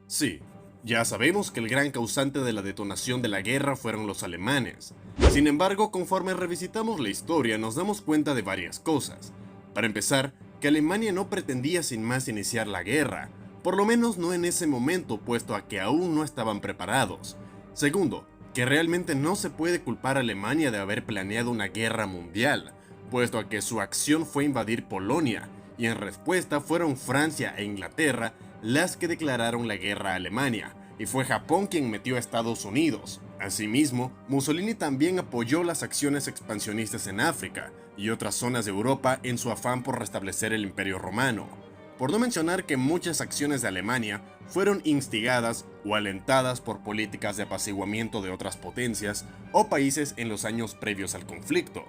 Sí, ya sabemos que el gran causante de la detonación de la guerra fueron los alemanes. Sin embargo, conforme revisitamos la historia nos damos cuenta de varias cosas. Para empezar, que Alemania no pretendía sin más iniciar la guerra, por lo menos no en ese momento, puesto a que aún no estaban preparados. Segundo, que realmente no se puede culpar a Alemania de haber planeado una guerra mundial, puesto a que su acción fue invadir Polonia, y en respuesta fueron Francia e Inglaterra las que declararon la guerra a Alemania, y fue Japón quien metió a Estados Unidos. Asimismo, Mussolini también apoyó las acciones expansionistas en África y otras zonas de Europa en su afán por restablecer el Imperio Romano. Por no mencionar que muchas acciones de Alemania fueron instigadas o alentadas por políticas de apaciguamiento de otras potencias o países en los años previos al conflicto.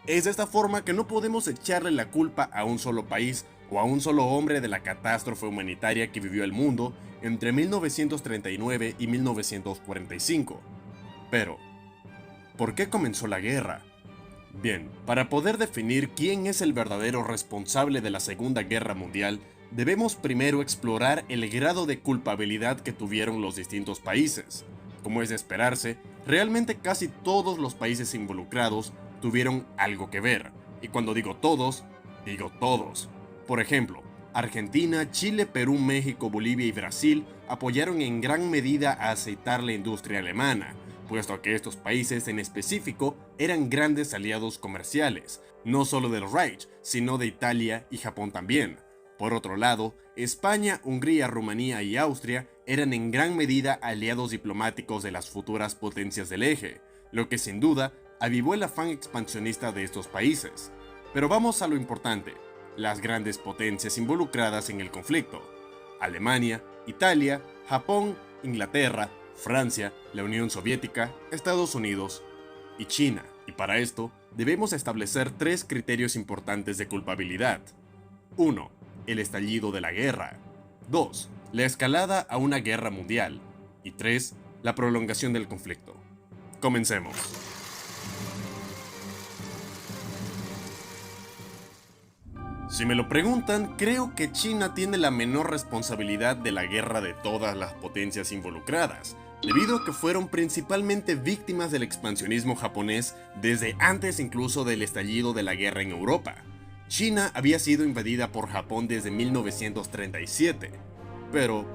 Es de esta forma que no podemos echarle la culpa a un solo país o a un solo hombre de la catástrofe humanitaria que vivió el mundo entre 1939 y 1945. Pero, ¿por qué comenzó la guerra? Bien, para poder definir quién es el verdadero responsable de la Segunda Guerra Mundial, debemos primero explorar el grado de culpabilidad que tuvieron los distintos países. Como es de esperarse, realmente casi todos los países involucrados tuvieron algo que ver, y cuando digo todos, digo todos. Por ejemplo, Argentina, Chile, Perú, México, Bolivia y Brasil apoyaron en gran medida a aceitar la industria alemana, puesto que estos países en específico eran grandes aliados comerciales, no solo del Reich, sino de Italia y Japón también. Por otro lado, España, Hungría, Rumanía y Austria eran en gran medida aliados diplomáticos de las futuras potencias del eje, lo que sin duda avivó el afán expansionista de estos países. Pero vamos a lo importante, las grandes potencias involucradas en el conflicto: Alemania, Italia, Japón, Inglaterra, Francia, la Unión Soviética, Estados Unidos y China. Y para esto, debemos establecer tres criterios importantes de culpabilidad. 1. El estallido de la guerra. 2. La escalada a una guerra mundial. Y 3. La prolongación del conflicto. Comencemos. Si me lo preguntan, creo que China tiene la menor responsabilidad de la guerra de todas las potencias involucradas, debido a que fueron principalmente víctimas del expansionismo japonés desde antes incluso del estallido de la guerra en Europa. China había sido invadida por Japón desde 1937. Pero,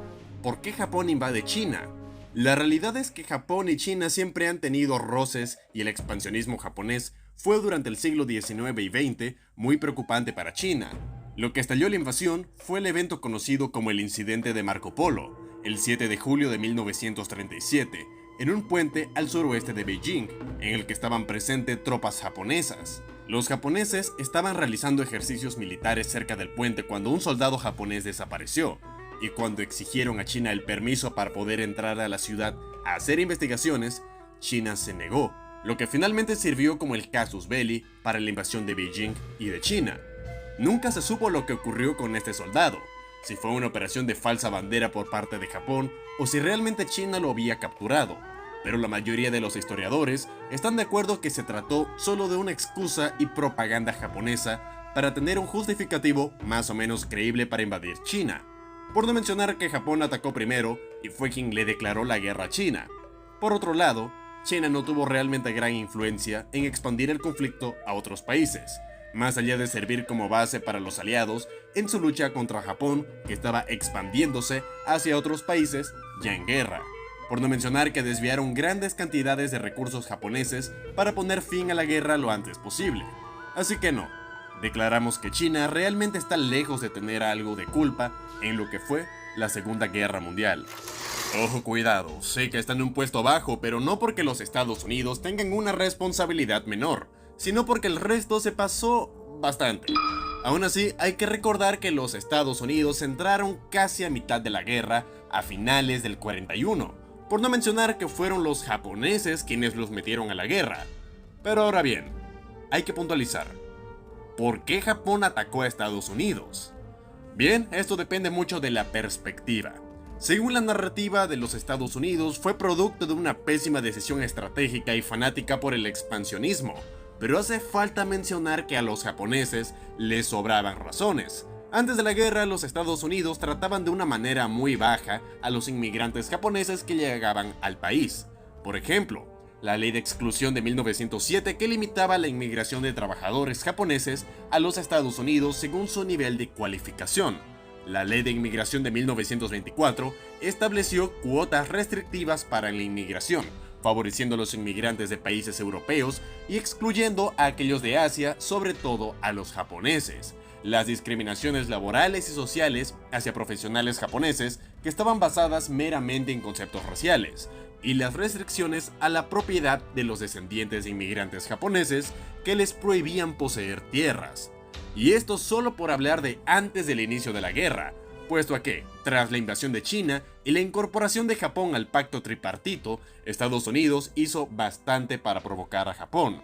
¿por qué Japón invade China? La realidad es que Japón y China siempre han tenido roces y el expansionismo japonés fue durante el siglo XIX y XX muy preocupante para China. Lo que estalló la invasión fue el evento conocido como el incidente de Marco Polo, el 7 de julio de 1937, en un puente al suroeste de Beijing, en el que estaban presentes tropas japonesas. Los japoneses estaban realizando ejercicios militares cerca del puente cuando un soldado japonés desapareció, y cuando exigieron a China el permiso para poder entrar a la ciudad a hacer investigaciones, China se negó, lo que finalmente sirvió como el casus belli para la invasión de Beijing y de China. Nunca se supo lo que ocurrió con este soldado, si fue una operación de falsa bandera por parte de Japón o si realmente China lo había capturado, pero la mayoría de los historiadores están de acuerdo que se trató solo de una excusa y propaganda japonesa para tener un justificativo más o menos creíble para invadir China, por no mencionar que Japón atacó primero y fue quien le declaró la guerra a China. Por otro lado, China no tuvo realmente gran influencia en expandir el conflicto a otros países, más allá de servir como base para los aliados en su lucha contra Japón, que estaba expandiéndose hacia otros países ya en guerra. Por no mencionar que desviaron grandes cantidades de recursos japoneses para poner fin a la guerra lo antes posible. Así que no, declaramos que China realmente está lejos de tener algo de culpa en lo que fue la Segunda Guerra Mundial. Ojo, cuidado, sé que está en un puesto bajo, pero no porque los Estados Unidos tengan una responsabilidad menor, sino porque el resto se pasó bastante. Aún así, hay que recordar que los Estados Unidos entraron casi a mitad de la guerra a finales del 41, por no mencionar que fueron los japoneses quienes los metieron a la guerra. Pero ahora bien, hay que puntualizar. ¿Por qué Japón atacó a Estados Unidos? Bien, esto depende mucho de la perspectiva. Según la narrativa de los Estados Unidos, fue producto de una pésima decisión estratégica y fanática por el expansionismo, pero hace falta mencionar que a los japoneses les sobraban razones. Antes de la guerra, los Estados Unidos trataban de una manera muy baja a los inmigrantes japoneses que llegaban al país. Por ejemplo, la ley de exclusión de 1907 que limitaba la inmigración de trabajadores japoneses a los Estados Unidos según su nivel de cualificación. La ley de inmigración de 1924 estableció cuotas restrictivas para la inmigración, favoreciendo a los inmigrantes de países europeos y excluyendo a aquellos de Asia, sobre todo a los japoneses. Las discriminaciones laborales y sociales hacia profesionales japoneses que estaban basadas meramente en conceptos raciales, y las restricciones a la propiedad de los descendientes de inmigrantes japoneses que les prohibían poseer tierras. Y esto solo por hablar de antes del inicio de la guerra, puesto a que, tras la invasión de China y la incorporación de Japón al pacto tripartito, Estados Unidos hizo bastante para provocar a Japón.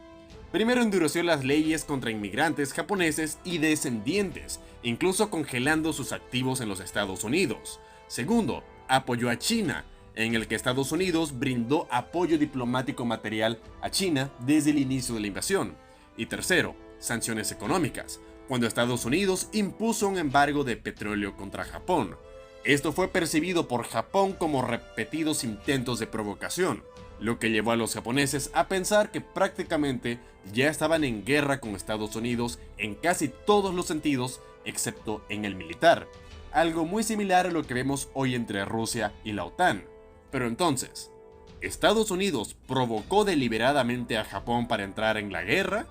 Primero endureció las leyes contra inmigrantes japoneses y descendientes, incluso congelando sus activos en los Estados Unidos. Segundo, apoyó a China, en el que Estados Unidos brindó apoyo diplomático material a China desde el inicio de la invasión. Y tercero, sanciones económicas, cuando Estados Unidos impuso un embargo de petróleo contra Japón. Esto fue percibido por Japón como repetidos intentos de provocación, lo que llevó a los japoneses a pensar que prácticamente ya estaban en guerra con Estados Unidos en casi todos los sentidos, excepto en el militar, algo muy similar a lo que vemos hoy entre Rusia y la OTAN. Pero entonces, ¿Estados Unidos provocó deliberadamente a Japón para entrar en la guerra?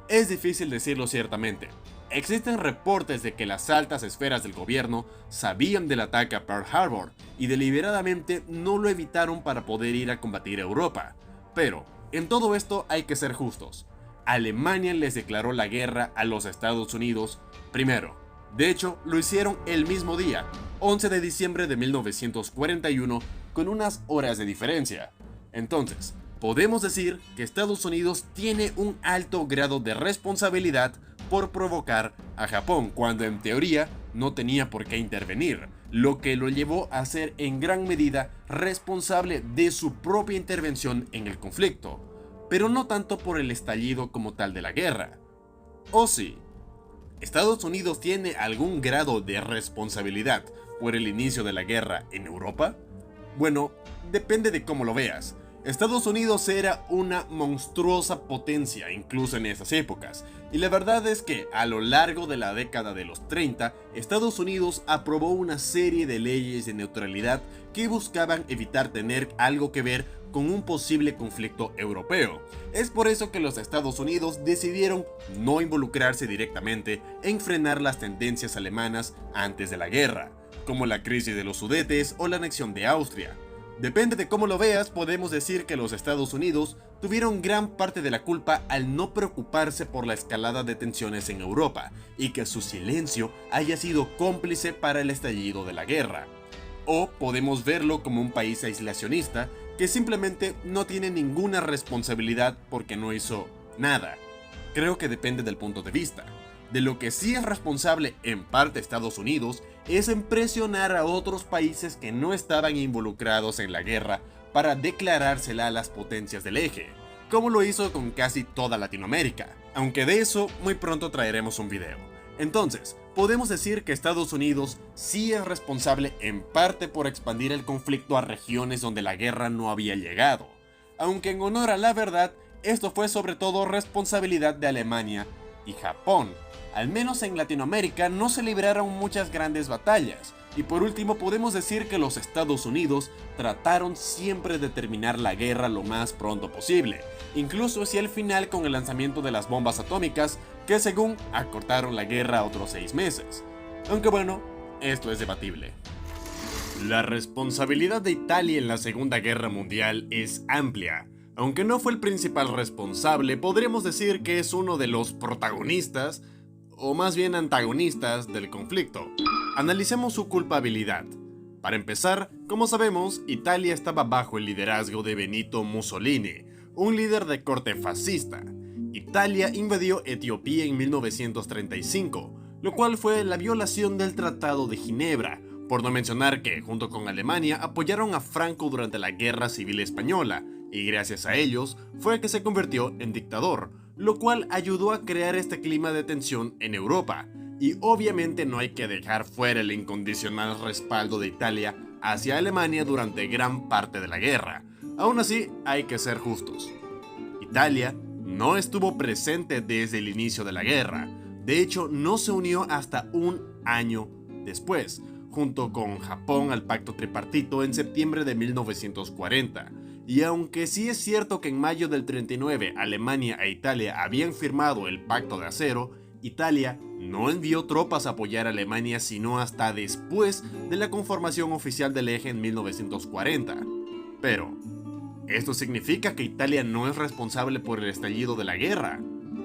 Es difícil decirlo ciertamente. Existen reportes de que las altas esferas del gobierno sabían del ataque a Pearl Harbor y deliberadamente no lo evitaron para poder ir a combatir a Europa. Pero, en todo esto hay que ser justos. Alemania les declaró la guerra a los Estados Unidos primero. De hecho, lo hicieron el mismo día, 11 de diciembre de 1941, con unas horas de diferencia. Entonces, podemos decir que Estados Unidos tiene un alto grado de responsabilidad por provocar a Japón, cuando en teoría no tenía por qué intervenir, lo que lo llevó a ser en gran medida responsable de su propia intervención en el conflicto, pero no tanto por el estallido como tal de la guerra. ¿O sí? ¿Estados Unidos tiene algún grado de responsabilidad por el inicio de la guerra en Europa? Bueno, depende de cómo lo veas. Estados Unidos era una monstruosa potencia incluso en esas épocas, y la verdad es que a lo largo de la década de los 30, Estados Unidos aprobó una serie de leyes de neutralidad que buscaban evitar tener algo que ver con un posible conflicto europeo. Es por eso que los Estados Unidos decidieron no involucrarse directamente en frenar las tendencias alemanas antes de la guerra, como la crisis de los Sudetes o la anexión de Austria. Depende de cómo lo veas, podemos decir que los Estados Unidos tuvieron gran parte de la culpa al no preocuparse por la escalada de tensiones en Europa, y que su silencio haya sido cómplice para el estallido de la guerra. O podemos verlo como un país aislacionista que simplemente no tiene ninguna responsabilidad porque no hizo nada. Creo que depende del punto de vista. De lo que sí es responsable en parte Estados Unidos es en presionar a otros países que no estaban involucrados en la guerra para declarársela a las potencias del eje, como lo hizo con casi toda Latinoamérica, aunque de eso muy pronto traeremos un video. Entonces, podemos decir que Estados Unidos sí es responsable en parte por expandir el conflicto a regiones donde la guerra no había llegado, aunque en honor a la verdad, esto fue sobre todo responsabilidad de Alemania y Japón. Al menos en Latinoamérica no se libraron muchas grandes batallas, y por último podemos decir que los Estados Unidos trataron siempre de terminar la guerra lo más pronto posible, incluso hacia el final con el lanzamiento de las bombas atómicas, que según acortaron la guerra a otros 6 meses. Aunque bueno, esto es debatible. La responsabilidad de Italia en la Segunda Guerra Mundial es amplia. Aunque no fue el principal responsable, podríamos decir que es uno de los protagonistas, o más bien antagonistas, del conflicto. Analicemos su culpabilidad. Para empezar, como sabemos, Italia estaba bajo el liderazgo de Benito Mussolini, un líder de corte fascista. Italia invadió Etiopía en 1935, lo cual fue la violación del Tratado de Ginebra, por no mencionar que, junto con Alemania, apoyaron a Franco durante la Guerra Civil Española, y gracias a ellos fue que se convirtió en dictador, lo cual ayudó a crear este clima de tensión en Europa, y obviamente no hay que dejar fuera el incondicional respaldo de Italia hacia Alemania durante gran parte de la guerra. Aún así, hay que ser justos. Italia no estuvo presente desde el inicio de la guerra. De hecho, no se unió hasta un año después, junto con Japón al pacto tripartito en septiembre de 1940. Y aunque sí es cierto que en mayo del 39 Alemania e Italia habían firmado el pacto de acero, Italia no envió tropas a apoyar a Alemania sino hasta después de la conformación oficial del eje en 1940. Pero, ¿esto significa que Italia no es responsable por el estallido de la guerra?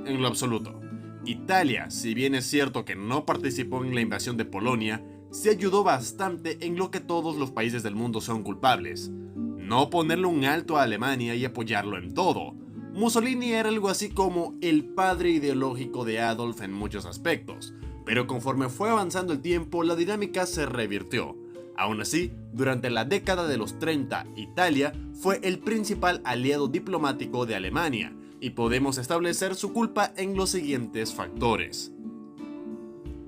En lo absoluto. Italia, si bien es cierto que no participó en la invasión de Polonia, se ayudó bastante en lo que todos los países del mundo son culpables: no ponerle un alto a Alemania y apoyarlo en todo. Mussolini era algo así como el padre ideológico de Adolf en muchos aspectos, pero conforme fue avanzando el tiempo la dinámica se revirtió. Aún así, durante la década de los 30, Italia fue el principal aliado diplomático de Alemania, y podemos establecer su culpa en los siguientes factores.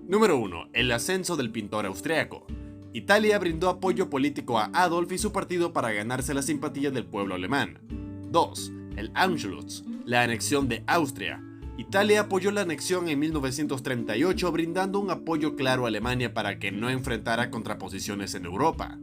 Número 1. El ascenso del pintor austriaco. Italia brindó apoyo político a Adolf y su partido para ganarse la simpatía del pueblo alemán. 2. El Anschluss, la anexión de Austria. Italia apoyó la anexión en 1938 brindando un apoyo claro a Alemania para que no enfrentara contraposiciones en Europa.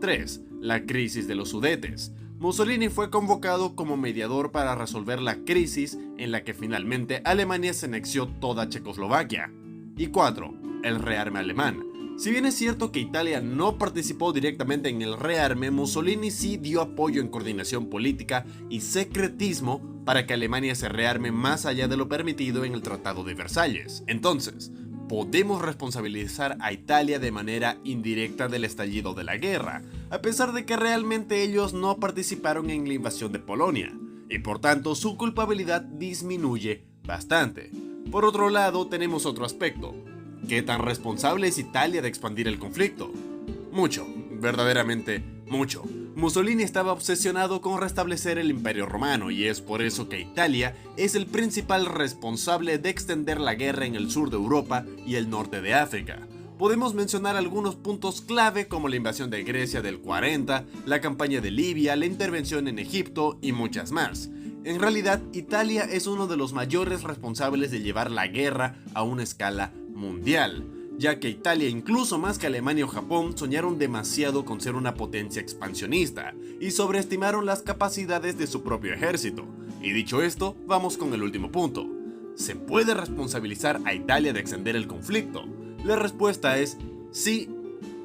3. La crisis de los Sudetes. Mussolini fue convocado como mediador para resolver la crisis en la que finalmente Alemania se anexió toda Checoslovaquia. Y 4. El rearme alemán. Si bien es cierto que Italia no participó directamente en el rearme, Mussolini sí dio apoyo en coordinación política y secretismo para que Alemania se rearme más allá de lo permitido en el Tratado de Versalles. Entonces, podemos responsabilizar a Italia de manera indirecta del estallido de la guerra, a pesar de que realmente ellos no participaron en la invasión de Polonia, y por tanto su culpabilidad disminuye bastante. Por otro lado, tenemos otro aspecto. ¿Qué tan responsable es Italia de expandir el conflicto? Mucho, verdaderamente mucho. Mussolini estaba obsesionado con restablecer el Imperio Romano y es por eso que Italia es el principal responsable de extender la guerra en el sur de Europa y el norte de África. Podemos mencionar algunos puntos clave como la invasión de Grecia del 40, la campaña de Libia, la intervención en Egipto y muchas más. En realidad, Italia es uno de los mayores responsables de llevar la guerra a una escala mundial, ya que Italia, incluso más que Alemania o Japón, soñaron demasiado con ser una potencia expansionista y sobreestimaron las capacidades de su propio ejército. Y dicho esto, vamos con el último punto. ¿Se puede responsabilizar a Italia de extender el conflicto? La respuesta es sí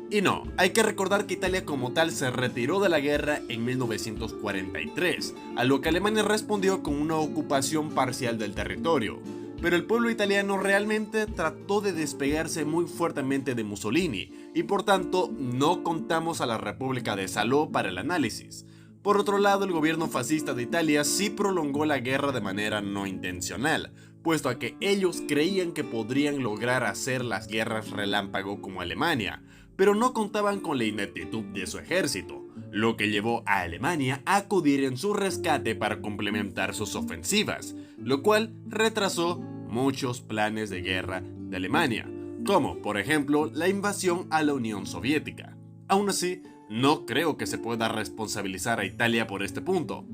y no. Hay que recordar que Italia como tal se retiró de la guerra en 1943, a lo que Alemania respondió con una ocupación parcial del territorio. Pero el pueblo italiano realmente trató de despegarse muy fuertemente de Mussolini y por tanto no contamos a la República de Salò para el análisis. Por otro lado, el gobierno fascista de Italia sí prolongó la guerra de manera no intencional, puesto a que ellos creían que podrían lograr hacer las guerras relámpago como Alemania, pero no contaban con la ineptitud de su ejército, lo que llevó a Alemania a acudir en su rescate para complementar sus ofensivas, lo cual retrasó muchos planes de guerra de Alemania, como por ejemplo la invasión a la Unión Soviética. Aún así, no creo que se pueda responsabilizar a Italia por este punto,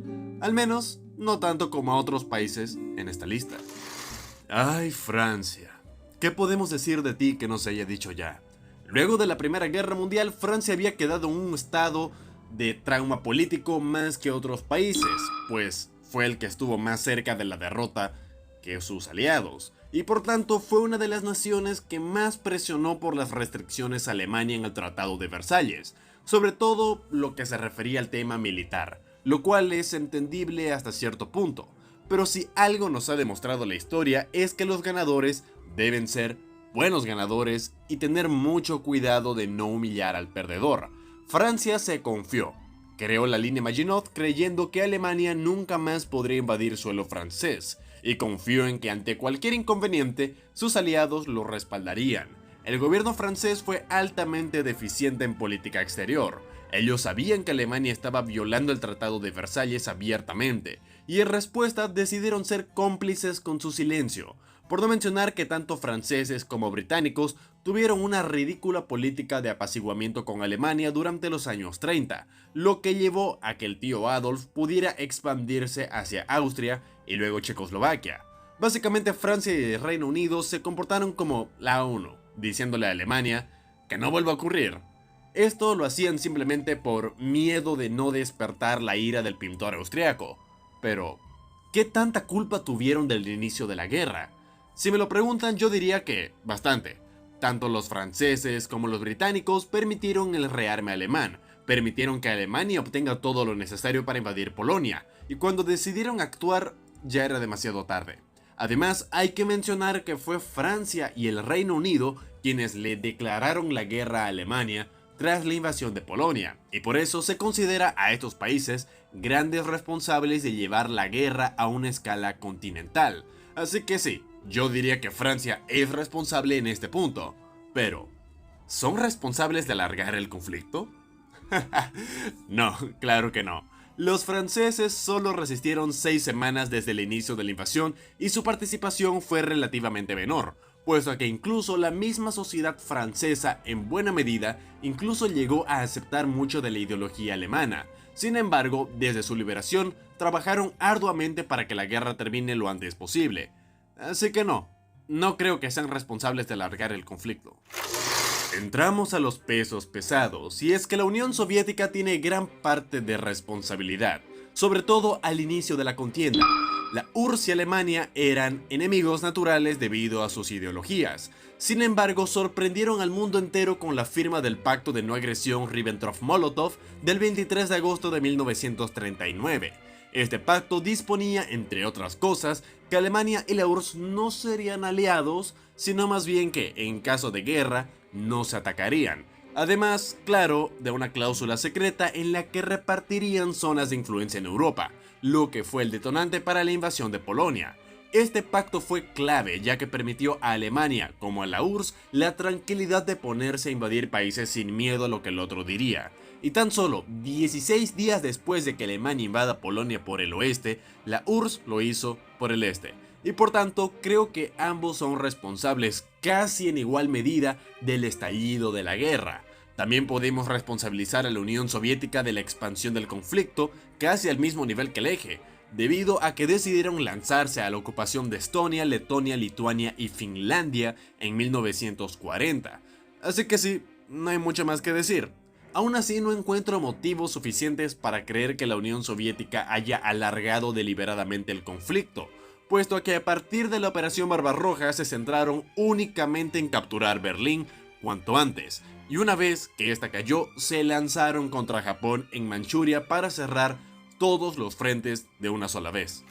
al menos no tanto como a otros países en esta lista. Ay, Francia, ¿qué podemos decir de ti que no se haya dicho ya? Luego de la Primera Guerra Mundial, Francia había quedado en un estado de trauma político más que otros países, pues fue el que estuvo más cerca de la derrota que sus aliados, y por tanto fue una de las naciones que más presionó por las restricciones a Alemania en el Tratado de Versalles, sobre todo lo que se refería al tema militar, lo cual es entendible hasta cierto punto, pero si algo nos ha demostrado la historia es que los ganadores deben ser buenos ganadores y tener mucho cuidado de no humillar al perdedor. Francia se confió, creó la línea Maginot creyendo que Alemania nunca más podría invadir suelo francés, y confió en que ante cualquier inconveniente sus aliados lo respaldarían. El gobierno francés fue altamente deficiente en política exterior. Ellos sabían que Alemania estaba violando el Tratado de Versalles abiertamente, y en respuesta decidieron ser cómplices con su silencio, por no mencionar que tanto franceses como británicos tuvieron una ridícula política de apaciguamiento con Alemania durante los años 30, lo que llevó a que el tío Adolf pudiera expandirse hacia Austria y luego Checoslovaquia. Básicamente Francia y el Reino Unido se comportaron como la ONU, diciéndole a Alemania que no vuelva a ocurrir. Esto lo hacían simplemente por miedo de no despertar la ira del pintor austriaco. Pero, ¿qué tanta culpa tuvieron del inicio de la guerra? Si me lo preguntan, yo diría que bastante. Tanto los franceses como los británicos permitieron el rearme alemán, permitieron que Alemania obtenga todo lo necesario para invadir Polonia, y cuando decidieron actuar ya era demasiado tarde. Además, hay que mencionar que fue Francia y el Reino Unido quienes le declararon la guerra a Alemania tras la invasión de Polonia, y por eso se considera a estos países grandes responsables de llevar la guerra a una escala continental. Así que sí, yo diría que Francia es responsable en este punto, pero ¿son responsables de alargar el conflicto? No, claro que no. Los franceses solo resistieron 6 semanas desde el inicio de la invasión y su participación fue relativamente menor, puesto que incluso la misma sociedad francesa en buena medida incluso llegó a aceptar mucho de la ideología alemana. Sin embargo, desde su liberación, trabajaron arduamente para que la guerra termine lo antes posible. Así que no creo que sean responsables de alargar el conflicto. Entramos a los pesos pesados, y es que la Unión Soviética tiene gran parte de responsabilidad, sobre todo al inicio de la contienda. La URSS y Alemania eran enemigos naturales debido a sus ideologías. Sin embargo, sorprendieron al mundo entero con la firma del Pacto de No Agresión Ribbentrop-Molotov del 23 de agosto de 1939. Este pacto disponía, entre otras cosas, que Alemania y la URSS no serían aliados, sino más bien que, en caso de guerra, no se atacarían. Además, claro, de una cláusula secreta en la que repartirían zonas de influencia en Europa, lo que fue el detonante para la invasión de Polonia. Este pacto fue clave, ya que permitió a Alemania, como a la URSS, la tranquilidad de ponerse a invadir países sin miedo a lo que el otro diría. Y tan solo 16 días después de que Alemania invada Polonia por el oeste, la URSS lo hizo por el este. Y por tanto, creo que ambos son responsables casi en igual medida del estallido de la guerra. También podemos responsabilizar a la Unión Soviética de la expansión del conflicto casi al mismo nivel que el eje, debido a que decidieron lanzarse a la ocupación de Estonia, Letonia, Lituania y Finlandia en 1940. Así que sí, no hay mucho más que decir. Aún así, no encuentro motivos suficientes para creer que la Unión Soviética haya alargado deliberadamente el conflicto, puesto que a partir de la Operación Barbarroja se centraron únicamente en capturar Berlín cuanto antes, y una vez que esta cayó, se lanzaron contra Japón en Manchuria para cerrar todos los frentes de una sola vez.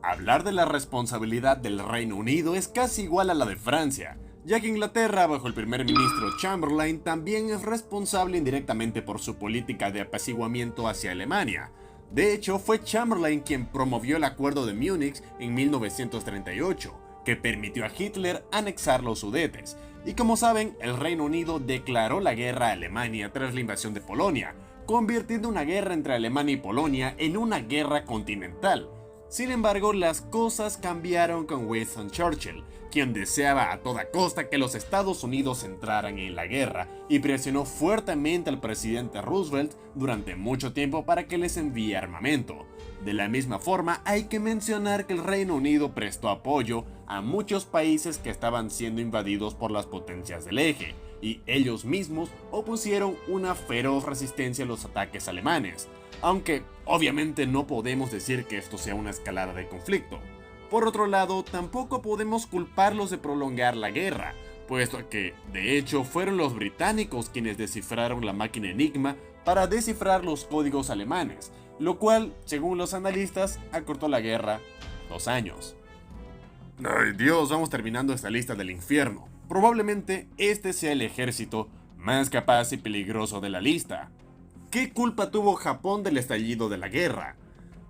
Hablar de la responsabilidad del Reino Unido es casi igual a la de Francia, ya que Inglaterra, bajo el primer ministro Chamberlain, también es responsable indirectamente por su política de apaciguamiento hacia Alemania. De hecho, fue Chamberlain quien promovió el Acuerdo de Múnich en 1938, que permitió a Hitler anexar los Sudetes, y como saben, el Reino Unido declaró la guerra a Alemania tras la invasión de Polonia, convirtiendo una guerra entre Alemania y Polonia en una guerra continental. Sin embargo, las cosas cambiaron con Winston Churchill, quien deseaba a toda costa que los Estados Unidos entraran en la guerra y presionó fuertemente al presidente Roosevelt durante mucho tiempo para que les envíe armamento. De la misma forma, hay que mencionar que el Reino Unido prestó apoyo a muchos países que estaban siendo invadidos por las potencias del eje, y ellos mismos opusieron una feroz resistencia a los ataques alemanes, aunque obviamente no podemos decir que esto sea una escalada de conflicto. Por otro lado, tampoco podemos culparlos de prolongar la guerra, puesto que, de hecho, fueron los británicos quienes descifraron la máquina Enigma para descifrar los códigos alemanes, lo cual, según los analistas, acortó la guerra 2 años. Ay Dios, vamos terminando esta lista del infierno. Probablemente este sea el ejército más capaz y peligroso de la lista. ¿Qué culpa tuvo Japón del estallido de la guerra?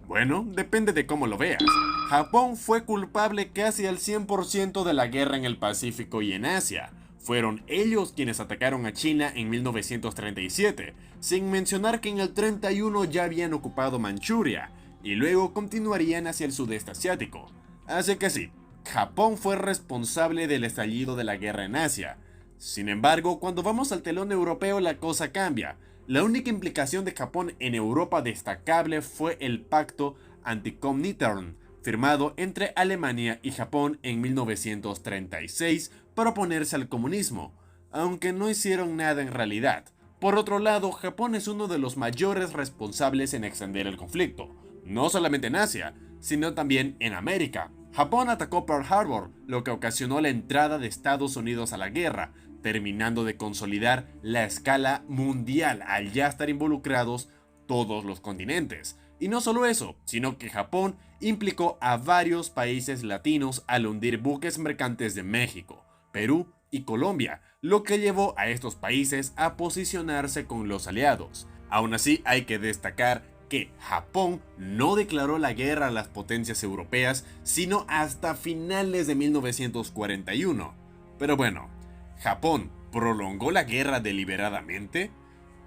Bueno, depende de cómo lo veas. Japón fue culpable casi al 100% de la guerra en el Pacífico y en Asia. Fueron ellos quienes atacaron a China en 1937, sin mencionar que en el 31 ya habían ocupado Manchuria, y luego continuarían hacia el sudeste asiático. Así que sí, Japón fue responsable del estallido de la guerra en Asia. Sin embargo, cuando vamos al telón europeo la cosa cambia. La única implicación de Japón en Europa destacable fue el pacto Anti-Comintern, firmado entre Alemania y Japón en 1936 para oponerse al comunismo, aunque no hicieron nada en realidad. Por otro lado, Japón es uno de los mayores responsables en extender el conflicto, no solamente en Asia, sino también en América. Japón atacó Pearl Harbor, lo que ocasionó la entrada de Estados Unidos a la guerra, terminando de consolidar la escala mundial al ya estar involucrados todos los continentes. Y no solo eso, sino que Japón implicó a varios países latinos al hundir buques mercantes de México, Perú y Colombia, lo que llevó a estos países a posicionarse con los aliados. Aún así, hay que destacar que Japón no declaró la guerra a las potencias europeas sino hasta finales de 1941. Pero bueno, ¿Japón prolongó la guerra deliberadamente?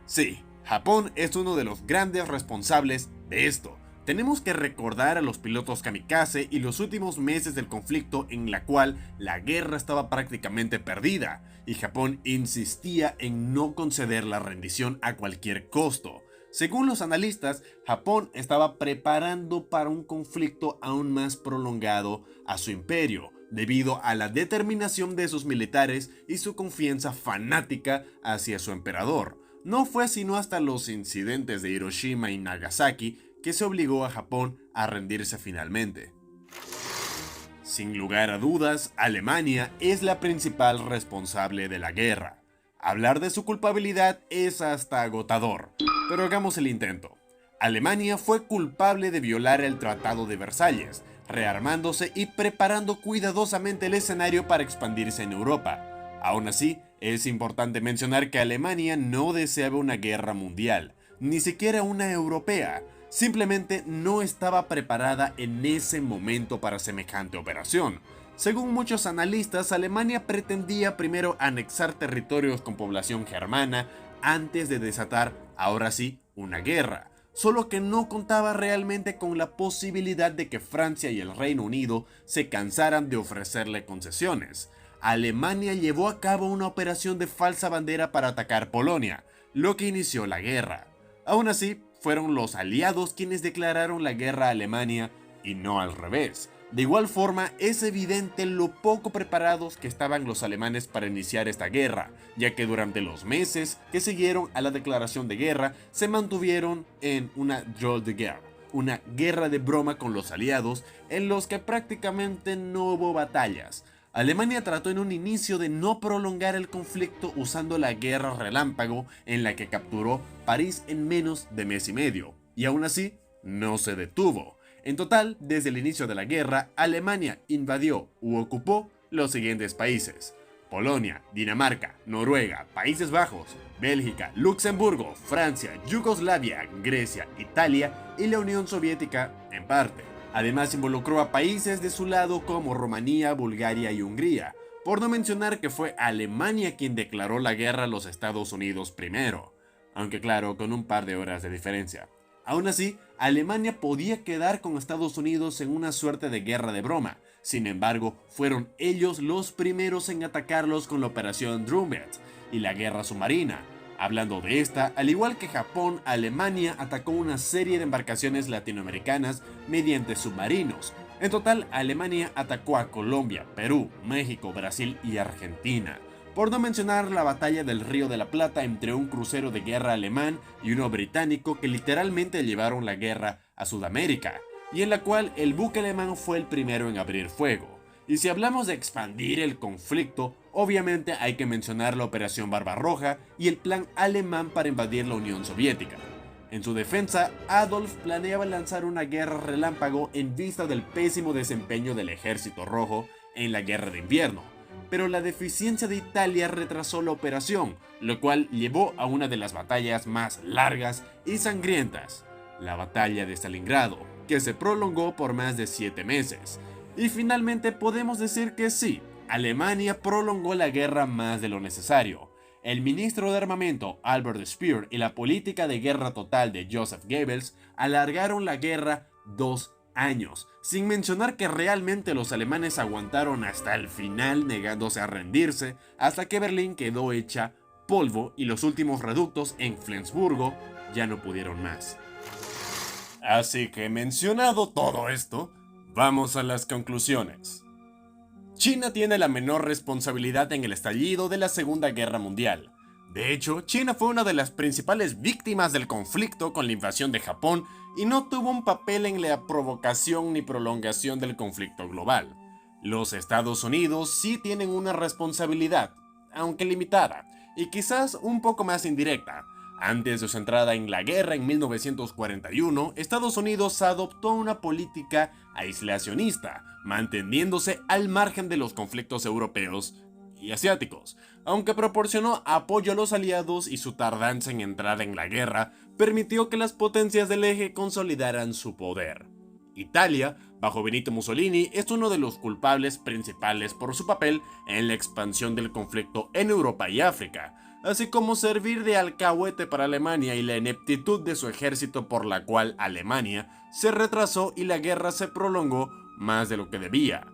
Sí, Japón es uno de los grandes responsables de esto. Tenemos que recordar a los pilotos kamikaze y los últimos meses del conflicto en la cual la guerra estaba prácticamente perdida y Japón insistía en no conceder la rendición a cualquier costo. Según los analistas, Japón estaba preparando para un conflicto aún más prolongado a su imperio, debido a la determinación de sus militares y su confianza fanática hacia su emperador. No fue sino hasta los incidentes de Hiroshima y Nagasaki que se obligó a Japón a rendirse finalmente. Sin lugar a dudas, Alemania es la principal responsable de la guerra. Hablar de su culpabilidad es hasta agotador, pero hagamos el intento. Alemania fue culpable de violar el Tratado de Versalles, rearmándose y preparando cuidadosamente el escenario para expandirse en Europa. Aún así, es importante mencionar que Alemania no deseaba una guerra mundial, ni siquiera una europea. Simplemente no estaba preparada en ese momento para semejante operación. Según muchos analistas, Alemania pretendía primero anexar territorios con población germana antes de desatar, ahora sí, una guerra. Solo que no contaba realmente con la posibilidad de que Francia y el Reino Unido se cansaran de ofrecerle concesiones. Alemania llevó a cabo una operación de falsa bandera para atacar Polonia, lo que inició la guerra. Aún así, fueron los aliados quienes declararon la guerra a Alemania y no al revés. De igual forma, es evidente lo poco preparados que estaban los alemanes para iniciar esta guerra, ya que durante los meses que siguieron a la declaración de guerra se mantuvieron en una drôle de guerre, una guerra de broma con los aliados en los que prácticamente no hubo batallas. Alemania trató en un inicio de no prolongar el conflicto usando la guerra relámpago en la que capturó París en menos de mes y medio, y aún así no se detuvo. En total, desde el inicio de la guerra, Alemania invadió u ocupó los siguientes países: Polonia, Dinamarca, Noruega, Países Bajos, Bélgica, Luxemburgo, Francia, Yugoslavia, Grecia, Italia y la Unión Soviética en parte. Además involucró a países de su lado como Rumanía, Bulgaria y Hungría, por no mencionar que fue Alemania quien declaró la guerra a los Estados Unidos primero, aunque claro, con un par de horas de diferencia. Aún así, Alemania podía quedar con Estados Unidos en una suerte de guerra de broma. Sin embargo, fueron ellos los primeros en atacarlos con la operación Drumbet y la guerra submarina. Hablando de esta, al igual que Japón, Alemania atacó una serie de embarcaciones latinoamericanas mediante submarinos. En total, Alemania atacó a Colombia, Perú, México, Brasil y Argentina. Por no mencionar la batalla del Río de la Plata entre un crucero de guerra alemán y uno británico que literalmente llevaron la guerra a Sudamérica, y en la cual el buque alemán fue el primero en abrir fuego. Y si hablamos de expandir el conflicto, obviamente hay que mencionar la Operación Barbarroja y el plan alemán para invadir la Unión Soviética. En su defensa, Adolf planeaba lanzar una guerra relámpago en vista del pésimo desempeño del Ejército Rojo en la Guerra de Invierno, pero la deficiencia de Italia retrasó la operación, lo cual llevó a una de las batallas más largas y sangrientas, la Batalla de Stalingrado, que se prolongó por más de 7 meses. Y finalmente podemos decir que sí, Alemania prolongó la guerra más de lo necesario. El ministro de Armamento Albert Speer y la política de guerra total de Joseph Goebbels alargaron la guerra 2 años, sin mencionar que realmente los alemanes aguantaron hasta el final negándose a rendirse, hasta que Berlín quedó hecha polvo y los últimos reductos en Flensburgo ya no pudieron más. Así que mencionado todo esto, vamos a las conclusiones. China tiene la menor responsabilidad en el estallido de la Segunda Guerra Mundial. De hecho, China fue una de las principales víctimas del conflicto con la invasión de Japón y no tuvo un papel en la provocación ni prolongación del conflicto global. Los Estados Unidos sí tienen una responsabilidad, aunque limitada, y quizás un poco más indirecta. Antes de su entrada en la guerra en 1941, Estados Unidos adoptó una política aislacionista, manteniéndose al margen de los conflictos europeos y asiáticos, aunque proporcionó apoyo a los aliados y su tardanza en entrar en la guerra permitió que las potencias del eje consolidaran su poder. Italia, bajo Benito Mussolini, es uno de los culpables principales por su papel en la expansión del conflicto en Europa y África, así como servir de alcahuete para Alemania y la ineptitud de su ejército por la cual Alemania se retrasó y la guerra se prolongó más de lo que debía.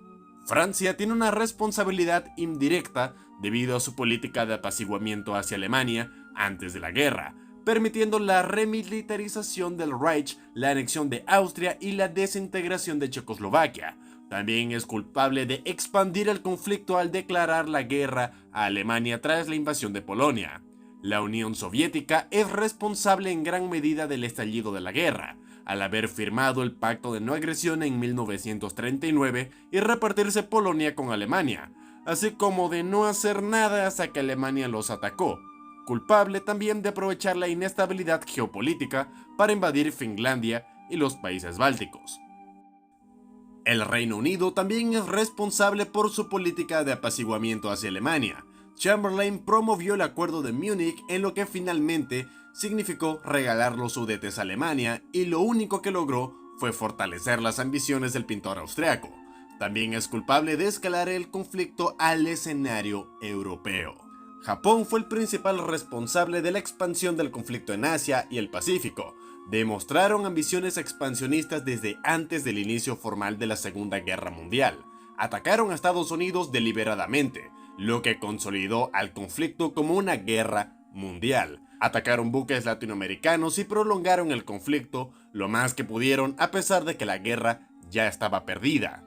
Francia tiene una responsabilidad indirecta debido a su política de apaciguamiento hacia Alemania antes de la guerra, permitiendo la remilitarización del Reich, la anexión de Austria y la desintegración de Checoslovaquia. También es culpable de expandir el conflicto al declarar la guerra a Alemania tras la invasión de Polonia. La Unión Soviética es responsable en gran medida del estallido de la guerra, al haber firmado el Pacto de No Agresión en 1939 y repartirse Polonia con Alemania, así como de no hacer nada hasta que Alemania los atacó. Culpable también de aprovechar la inestabilidad geopolítica para invadir Finlandia y los países bálticos. El Reino Unido también es responsable por su política de apaciguamiento hacia Alemania. Chamberlain promovió el Acuerdo de Múnich en lo que finalmente significó regalar los Sudetes a Alemania y lo único que logró fue fortalecer las ambiciones del pintor austriaco. También es culpable de escalar el conflicto al escenario europeo. Japón fue el principal responsable de la expansión del conflicto en Asia y el Pacífico. Demostraron ambiciones expansionistas desde antes del inicio formal de la Segunda Guerra Mundial. Atacaron a Estados Unidos deliberadamente, lo que consolidó al conflicto como una guerra mundial. Atacaron buques latinoamericanos y prolongaron el conflicto lo más que pudieron a pesar de que la guerra ya estaba perdida.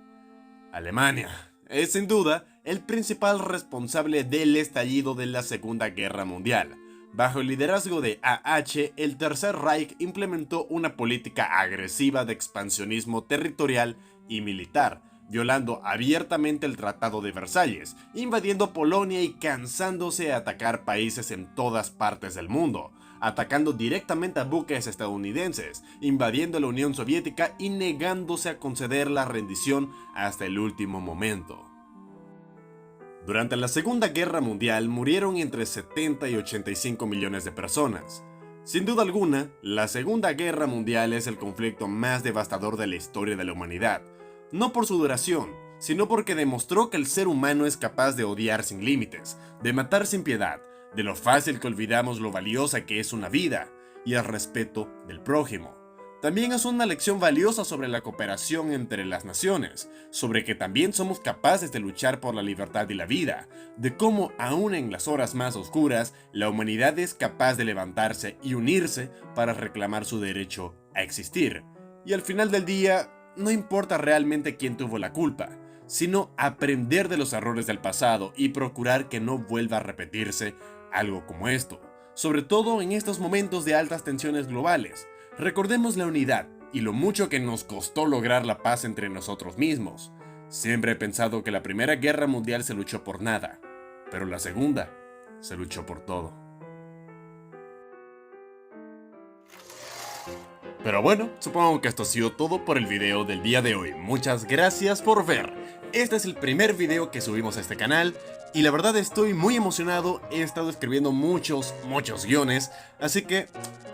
Alemania es sin duda el principal responsable del estallido de la Segunda Guerra Mundial. Bajo el liderazgo de AH, el Tercer Reich implementó una política agresiva de expansionismo territorial y militar, violando abiertamente el Tratado de Versalles, invadiendo Polonia y cansándose de atacar países en todas partes del mundo, atacando directamente a buques estadounidenses, invadiendo la Unión Soviética y negándose a conceder la rendición hasta el último momento. Durante la Segunda Guerra Mundial murieron entre 70 y 85 millones de personas. Sin duda alguna, la Segunda Guerra Mundial es el conflicto más devastador de la historia de la humanidad, no por su duración, sino porque demostró que el ser humano es capaz de odiar sin límites, de matar sin piedad, de lo fácil que olvidamos lo valiosa que es una vida y el respeto del prójimo. También es una lección valiosa sobre la cooperación entre las naciones, sobre que también somos capaces de luchar por la libertad y la vida, de cómo aún en las horas más oscuras, la humanidad es capaz de levantarse y unirse para reclamar su derecho a existir. Y al final del día, no importa realmente quién tuvo la culpa, sino aprender de los errores del pasado y procurar que no vuelva a repetirse algo como esto, sobre todo en estos momentos de altas tensiones globales. Recordemos la unidad y lo mucho que nos costó lograr la paz entre nosotros mismos. Siempre he pensado que la Primera Guerra Mundial se luchó por nada, pero la Segunda se luchó por todo. Pero bueno, supongo que esto ha sido todo por el video del día de hoy. Muchas gracias por ver. Este es el primer video que subimos a este canal y la verdad estoy muy emocionado. He estado escribiendo muchos guiones, así que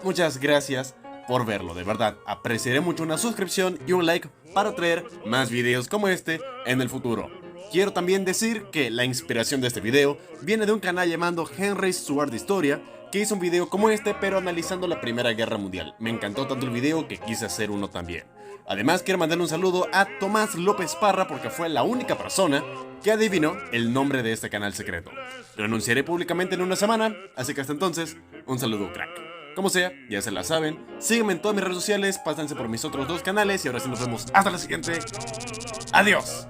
muchas gracias por verlo. De verdad, apreciaré mucho una suscripción y un like para traer más videos como este en el futuro. Quiero también decir que la inspiración de este video viene de un canal llamado Henry Stuart Historia, que hizo un video como este, pero analizando la Primera Guerra Mundial. Me encantó tanto el video que quise hacer uno también. Además, quiero mandarle un saludo a Tomás López Parra porque fue la única persona que adivinó el nombre de este canal secreto. Lo anunciaré públicamente en una semana, así que hasta entonces, un saludo crack. Como sea, ya se la saben, sígueme en todas mis redes sociales, pásense por mis otros dos canales y ahora sí nos vemos hasta la siguiente. ¡Adiós!